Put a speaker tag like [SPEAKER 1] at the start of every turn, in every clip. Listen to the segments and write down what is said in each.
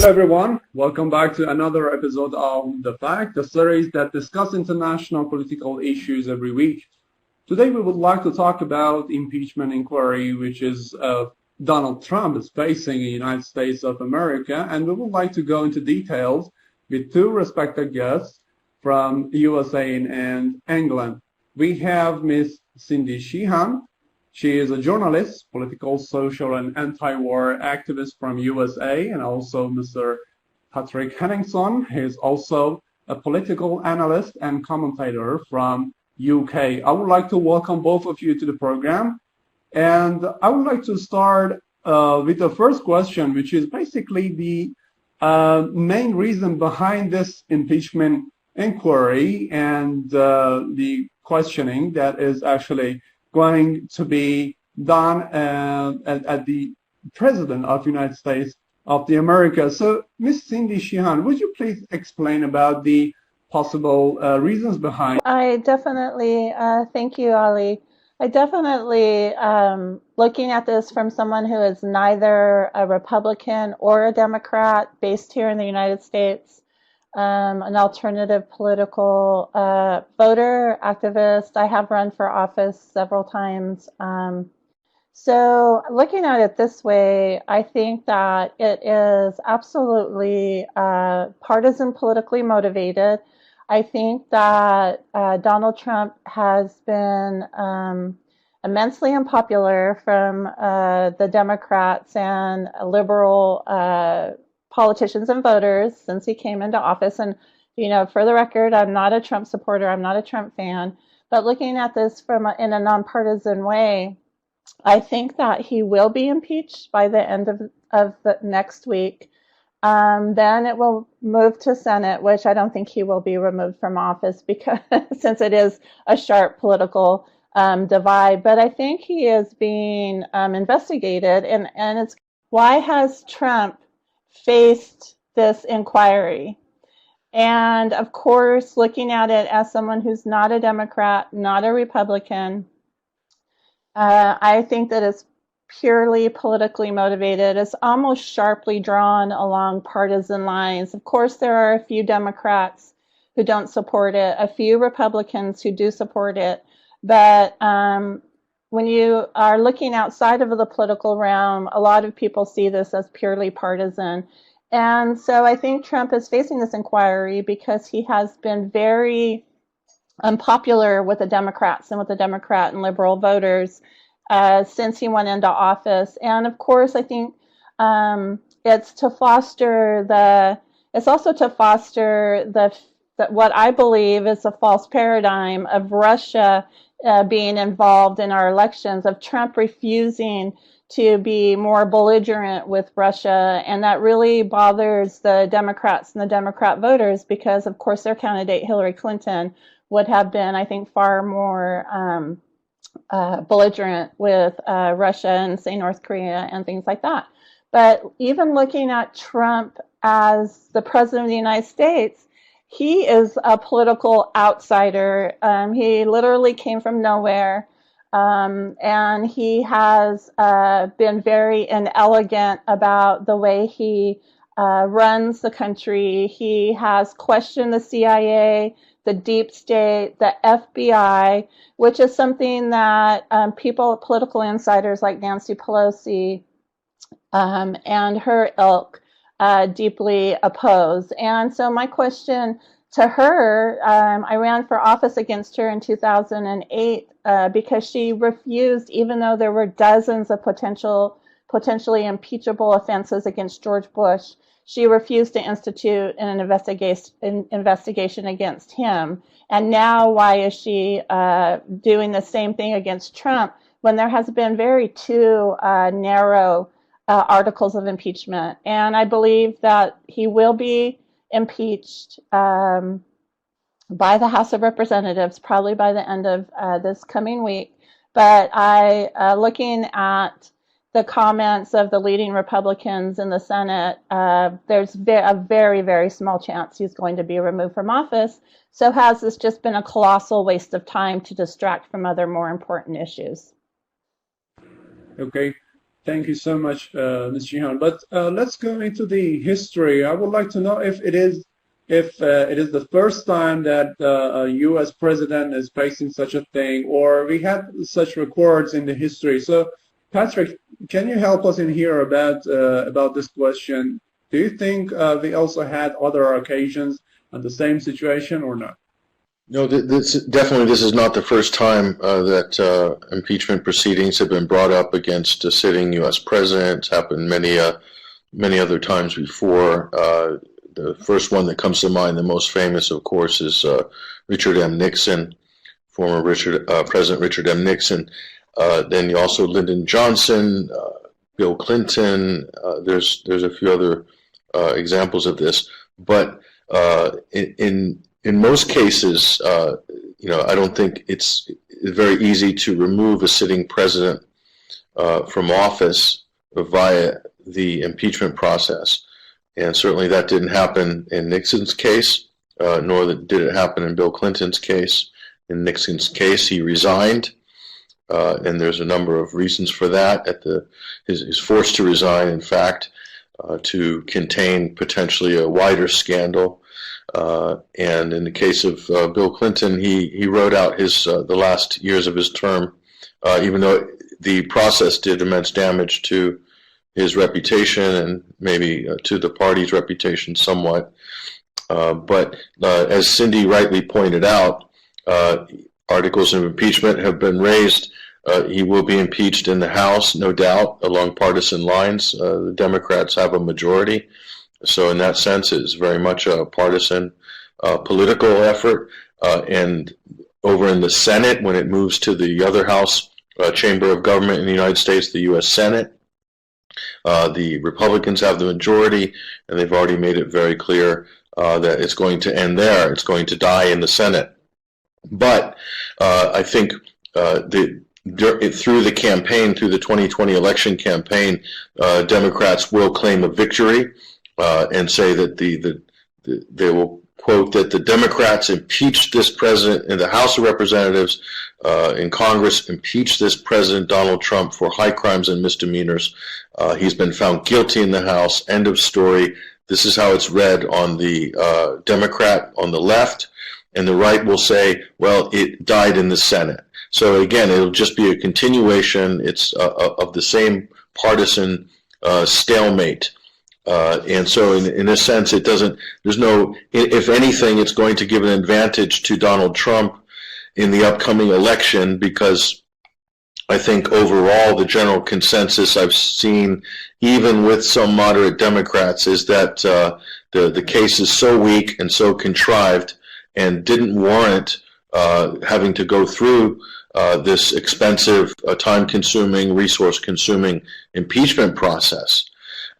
[SPEAKER 1] Hello everyone, welcome back to another episode of The Fact, the series that discusses international political issues every week. Today we would like to talk about impeachment inquiry, which is Donald Trump is facing in the United States of America, and we would like to go into details with two respected guests from USA and England. We have Ms. Cindy Sheehan. She is a journalist, political, social, and anti-war activist from USA, and also Mr. Patrick Henningsen. He is also a political analyst and commentator from UK. I would like to welcome both of you to the program. And I would like to start with the first question, which is basically the main reason behind this impeachment inquiry and the questioning that is actually going to be done at the President of the United States of the America. So, Ms. Cindy Sheehan, would you please explain about the possible reasons behind?
[SPEAKER 2] I definitely, thank you, Ali. I definitely, looking at this from someone who is neither a Republican or a Democrat based here in the United States, an alternative political voter, activist. I have run for office several times. So looking at it this way, I think that it is absolutely partisan, politically motivated. I think that Donald Trump has been immensely unpopular from the Democrats and liberal politicians and voters since he came into office. And, you know, for the record, I'm not a Trump supporter. I'm not a Trump fan. But looking at this from in a nonpartisan way, I think that he will be impeached by the end of the next week. Then it will move to Senate, which I don't think he will be removed from office because since it is a sharp political divide. But I think he is being investigated. And it's why has Trump faced this inquiry? And of course, looking at it as someone who's not a Democrat, not a Republican, I think that it's purely politically motivated. It's almost sharply drawn along partisan lines. Of course, there are a few Democrats who don't support it, a few Republicans who do support it. But when you are looking outside of the political realm, a lot of people see this as purely partisan. And so I think Trump is facing this inquiry because he has been very unpopular with the Democrats and with the Democrat and liberal voters since he went into office. And of course, I think it's also to foster what I believe is a false paradigm of Russia being involved in our elections, of Trump refusing to be more belligerent with Russia. And that really bothers the Democrats and the Democrat voters because, of course, their candidate, Hillary Clinton, would have been, I think, far more belligerent with Russia and, say, North Korea and things like that. But even looking at Trump as the president of the United States, he is a political outsider. He literally came from nowhere. And he has been very inelegant about the way he runs the country. He has questioned the CIA, the deep state, the FBI, which is something that political insiders like Nancy Pelosi and her ilk deeply oppose. And so my question to her, I ran for office against her in 2008 because she refused, even though there were dozens of potentially impeachable offenses against George Bush, she refused to institute an investigation against him. And now why is she doing the same thing against Trump when there has been very two narrow articles of impeachment? And I believe that he will be impeached by the House of Representatives, probably by the end of this coming week. But looking at the comments of the leading Republicans in the Senate, there's a very, very small chance he's going to be removed from office. So has this just been a colossal waste of time to distract from other more important issues?
[SPEAKER 1] Okay. Thank you so much, Ms. Sheehan. But let's go into the history. I would like to know if it is the first time that a U.S. president is facing such a thing, or we had such records in the history. So, Patrick, can you help us in here about this question? Do you think we also had other occasions on the same situation or not?
[SPEAKER 3] No, this is not the first time that impeachment proceedings have been brought up against a sitting U.S. president. It's happened many other times before. The first one that comes to mind, the most famous, of course, is Richard M. Nixon, former President Richard M. Nixon. Then you also Lyndon Johnson, Bill Clinton. There's a few other examples of this, but in most cases, I don't think it's very easy to remove a sitting president from office via the impeachment process. And certainly that didn't happen in Nixon's case, nor did it happen in Bill Clinton's case. In Nixon's case, he resigned, and there's a number of reasons for that. He's forced to resign, in fact, to contain potentially a wider scandal. And in the case of Bill Clinton, he wrote out the last years of his term, even though the process did immense damage to his reputation and maybe to the party's reputation somewhat. But as Cindy rightly pointed out, articles of impeachment have been raised. He will be impeached in the House, no doubt, along partisan lines. The Democrats have a majority. So in that sense, it's very much a partisan political effort. And over in the Senate, when it moves to the other House chamber of government in the United States, the U.S. Senate, the Republicans have the majority, and they've already made it very clear that it's going to end there. It's going to die in the Senate. But I think through the campaign, through the 2020 election campaign, Democrats will claim a victory. And say that they will quote that the Democrats impeached this president in the House of Representatives, in Congress, impeached this president Donald Trump for high crimes and misdemeanors. He's been found guilty in the House. End of story. This is how it's read on the Democrat on the left, and the right will say, well, it died in the Senate. So again, it'll just be a continuation. It's of the same partisan stalemate. And so in a sense, if anything, it's going to give an advantage to Donald Trump in the upcoming election, because I think overall the general consensus I've seen, even with some moderate Democrats, is that the case is so weak and so contrived and didn't warrant having to go through this expensive, time-consuming, resource-consuming impeachment process.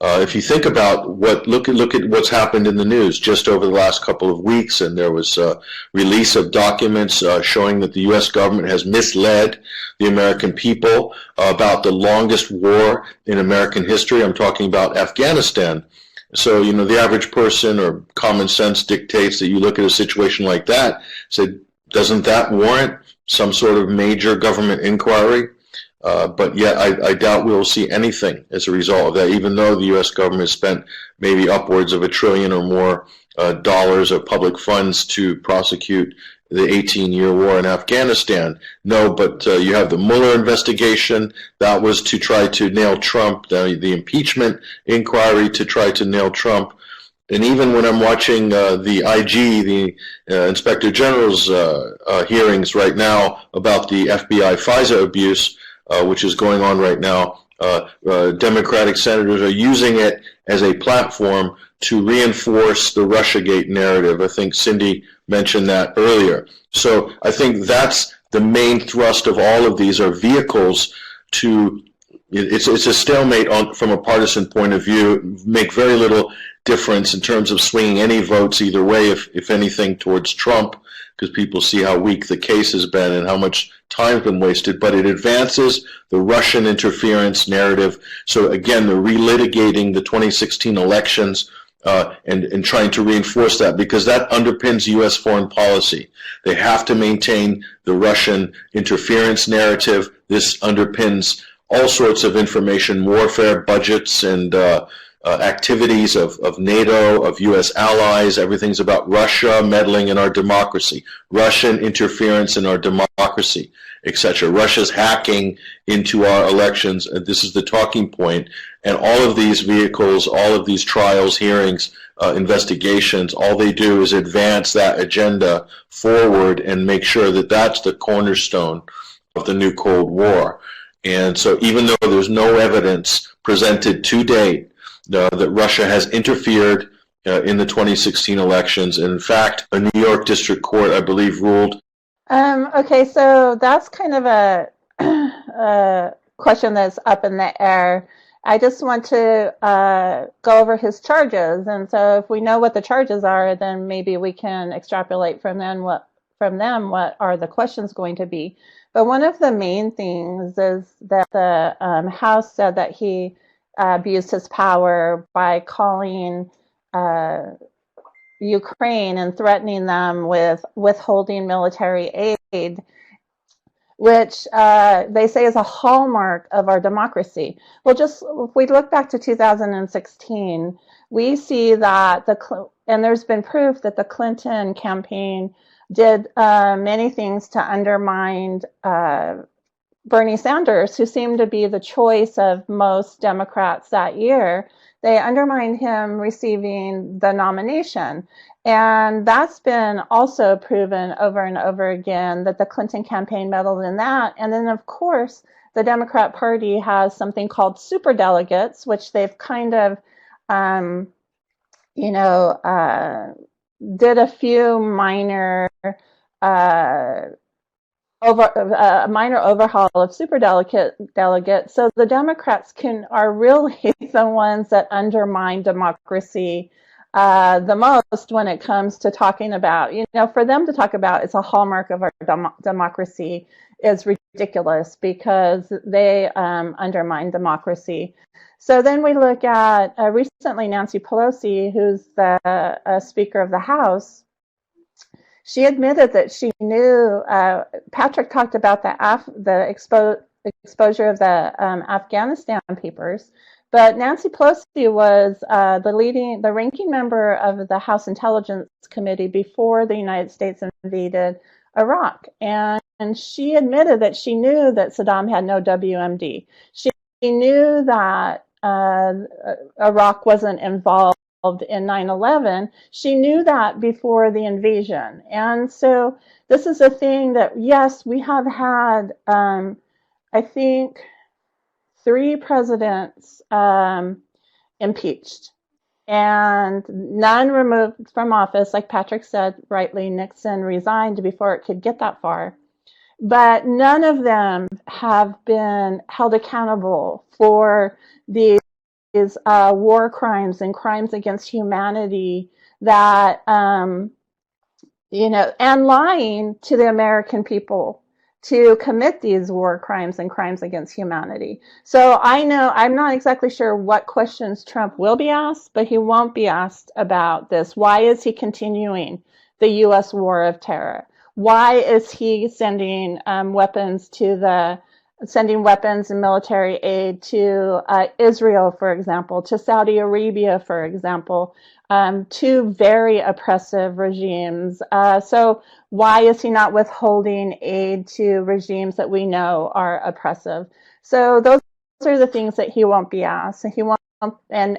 [SPEAKER 3] If you think about look at what's happened in the news just over the last couple of weeks, and there was a release of documents showing that the U.S. government has misled the American people about the longest war in American history. I'm talking about Afghanistan. So, the average person or common sense dictates that you look at a situation like that, say, doesn't that warrant some sort of major government inquiry? But yet I doubt we'll see anything as a result of that, even though the U.S. government spent maybe upwards of $1 trillion or more dollars of public funds to prosecute the 18-year war in Afghanistan. No, but you have the Mueller investigation. That was to try to nail Trump, the impeachment inquiry to try to nail Trump. And even when I'm watching the IG, the Inspector General's hearings right now about the FBI FISA abuse, which is going on right now, Democratic senators are using it as a platform to reinforce the Russiagate narrative. I think Cindy mentioned that earlier. So I think that's the main thrust of all of these, are vehicles to, it's a stalemate from a partisan point of view, make very little difference in terms of swinging any votes either way, if anything, towards Trump, because people see how weak the case has been and how much time's been wasted, but it advances the Russian interference narrative. So again, they're relitigating the 2016 elections and trying to reinforce that, because that underpins U.S. foreign policy. They have to maintain the Russian interference narrative. This underpins all sorts of information warfare budgets and activities of NATO, of U.S. allies. Everything's about Russia meddling in our democracy, Russian interference in our democracy, etc. Russia's hacking into our elections. And this is the talking point. And all of these vehicles, all of these trials, hearings, investigations, all they do is advance that agenda forward and make sure that that's the cornerstone of the new Cold War. And so even though there's no evidence presented to date that Russia has interfered in the 2016 elections, and in fact, a New York District Court, I believe, ruled.
[SPEAKER 2] Okay, so that's kind of a question that's up in the air. I just want to go over his charges, and so if we know what the charges are, then maybe we can extrapolate from them what are the questions going to be. But one of the main things is that the House said that he abused his power by calling Ukraine and threatening them with withholding military aid, which they say is a hallmark of our democracy. Well, just if we look back to 2016, we see that and there's been proof that the Clinton campaign did many things to undermine Bernie Sanders, who seemed to be the choice of most Democrats that year. They undermined him receiving the nomination. And that's been also proven over and over again that the Clinton campaign meddled in that. And then, of course, the Democrat Party has something called superdelegates, which they've kind of, did a few minor a minor overhaul of superdelegates. So the Democrats are really the ones that undermine democracy the most when it comes to talking about, for them to talk about it's a hallmark of our democracy is ridiculous because they undermine democracy. So then we look at recently Nancy Pelosi, who's the Speaker of the House. She admitted that she knew, Patrick talked about the exposure of the Afghanistan papers, but Nancy Pelosi was the ranking member of the House Intelligence Committee before the United States invaded Iraq. And she admitted that she knew that Saddam had no WMD. She knew that Iraq wasn't involved in 9/11. She knew that before the invasion. And so this is a thing that, yes, we have had, I think, 3 presidents impeached and none removed from office. Like Patrick said, rightly, Nixon resigned before it could get that far. But none of them have been held accountable for these war crimes and crimes against humanity that, and lying to the American people to commit these war crimes and crimes against humanity. So I'm not exactly sure what questions Trump will be asked, but he won't be asked about this. Why is he continuing the U.S. war of terror? Why is he sending weapons and military aid to Israel, for example, to Saudi Arabia, for example, 2 very oppressive regimes. So why is he not withholding aid to regimes that we know are oppressive? So those are the things that he won't be asked. He won't, and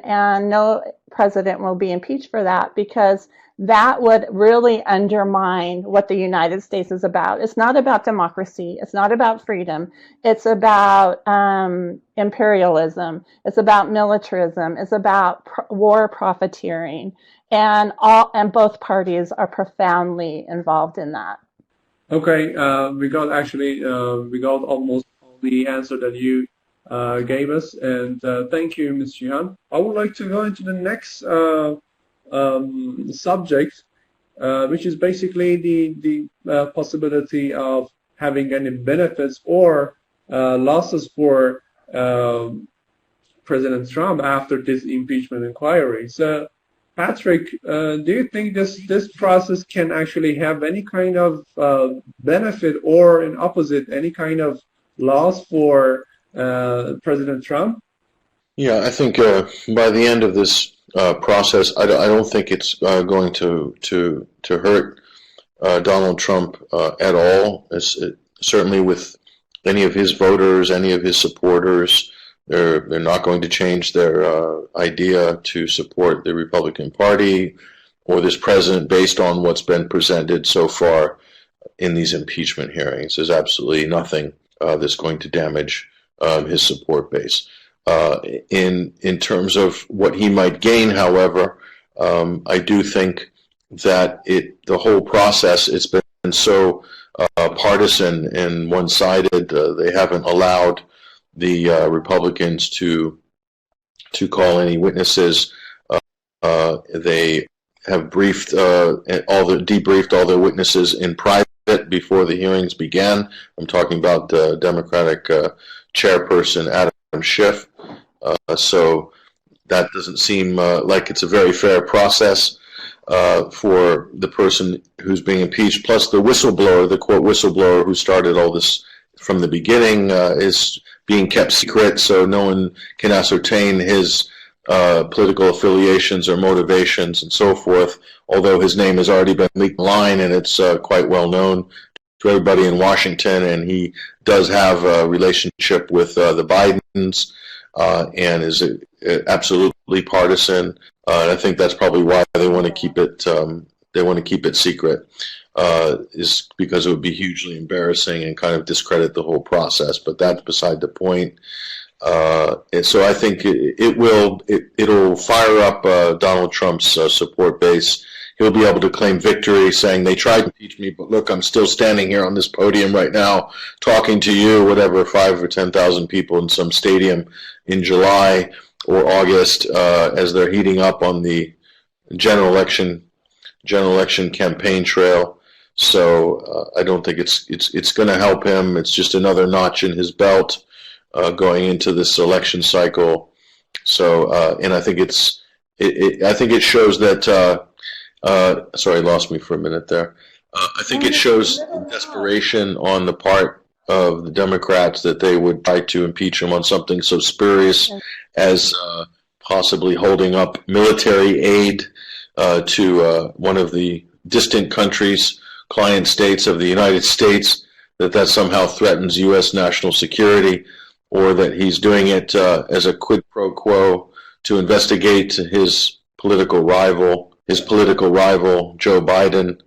[SPEAKER 2] no president will be impeached for that, because that would really undermine what the United States is about. It's not about democracy. It's not about freedom. It's about imperialism. It's about militarism. It's about war profiteering. And both parties are profoundly involved in that.
[SPEAKER 1] Okay, we got almost the answer that you gave us, and thank you, Ms. Sheehan. I would like to go into the next subject, which is basically the possibility of having any benefits or losses for President Trump after this impeachment inquiry. So, Patrick, do you think this process can actually have any kind of benefit, or in opposite, any kind of loss for President Trump?
[SPEAKER 3] Yeah, I think by the end of this process, I don't think it's going to hurt Donald Trump at all. Certainly with any of his voters, any of his supporters, they're not going to change their idea to support the Republican Party or this president based on what's been presented so far in these impeachment hearings. There's absolutely nothing that's going to damage his support base. In terms of what he might gain, however, I do think that the whole process, it's been so partisan and one-sided. They haven't allowed the Republicans to call any witnesses. They have debriefed all their witnesses in private before the hearings began. I'm talking about the Democratic chairperson Adam Schiff. So that doesn't seem like it's a very fair process for the person who's being impeached. Plus the whistleblower, the quote whistleblower who started all this from the beginning, is being kept secret, so no one can ascertain his political affiliations or motivations and so forth, although his name has already been leaked online and it's quite well known to everybody in Washington, and he does have a relationship with the Bidens and is absolutely partisan. And I think that's probably why they want to keep it. They want to keep it secret, is because it would be hugely embarrassing and kind of discredit the whole process. But that's beside the point. And so I think it'll fire up Donald Trump's support base. He'll be able to claim victory, saying they tried to impeach me, but look, I'm still standing here on this podium right now, talking to you, whatever, 5,000 or 10,000 people in some stadium in July or August, as they're heating up on the general election campaign trail. So I don't think it's going to help him. It's just another notch in his belt going into this election cycle. So and I think I think it shows that. Sorry, lost me for a minute there. I think it shows desperation on the part of the Democrats that they would try to impeach him on something so spurious as possibly holding up military aid to one of the distant countries, client states of the United States, that somehow threatens U.S. national security, or that he's doing it as a quid pro quo to investigate his political rival, Joe Biden.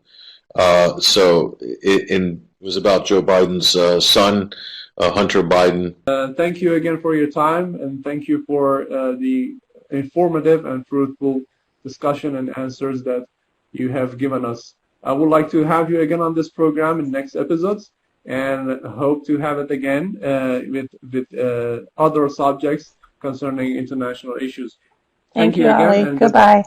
[SPEAKER 3] So it was about Joe Biden's son, Hunter Biden.
[SPEAKER 1] Thank you again for your time, and thank you for the informative and fruitful discussion and answers that you have given us. I would like to have you again on this program in next episodes, and hope to have it again with other subjects concerning international issues.
[SPEAKER 2] Thank you,
[SPEAKER 1] again,
[SPEAKER 2] Ali.
[SPEAKER 1] and
[SPEAKER 2] Goodbye.